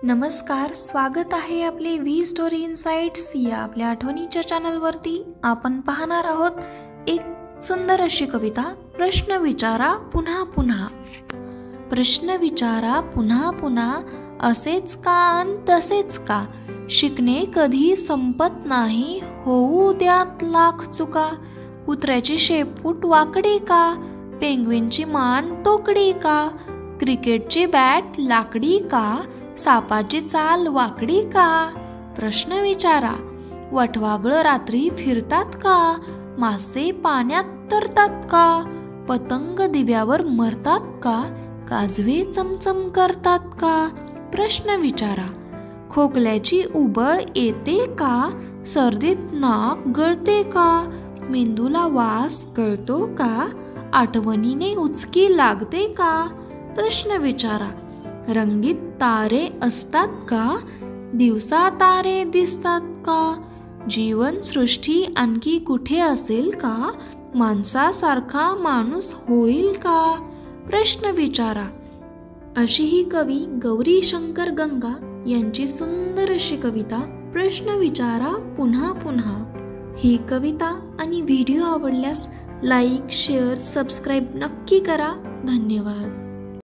नमस्कार, स्वागत आहे आपले व्ही स्टोरी इनसाइट्स या आपल्या आठवणीच्या चॅनलवरती. आपण पाहणार आहोत एक सुंदर अशी कविता. प्रश्न विचारा पुन्हा पुन्हा. प्रश्न विचारा पुन्हा पुन्हा, असेच का अन तसेच का? शिकणे कधी संपत नाही, होऊ द्यात लाख चुका. कुत्र्याची शेपूट वाकडी का? पेंग्विनची मान तोकडी का? क्रिकेटची बॅट लाकडी का? सापाची चाल वाकडी का? प्रश्न विचारा. वटवाघळं रात्री फिरतात का? मासे पाण्यात तरतात का? पतंग दिव्यावर मरतात का? काजवे चमचम करतात का? प्रश्न विचारा. खोकल्याची उबळ येते का? सर्दीत नाक गळते का? मेंदूला वास कळतो का? आठवणीने उचकी लागते का? प्रश्न विचारा. रंगीत तारे असतात का? दिवसा तारे दिसतात का? जीवनसृष्टी आणखी कुठे असेल का? माणसासारखा माणूस होईल का? प्रश्न विचारा. अशी ही कवी गौरी शंकर गंगा यांची सुंदर अशी कविता प्रश्न विचारा पुन्हा पुन्हा. ही कविता आणि व्हिडिओ आवडल्यास लाईक, शेअर, सबस्क्राईब नक्की करा. धन्यवाद.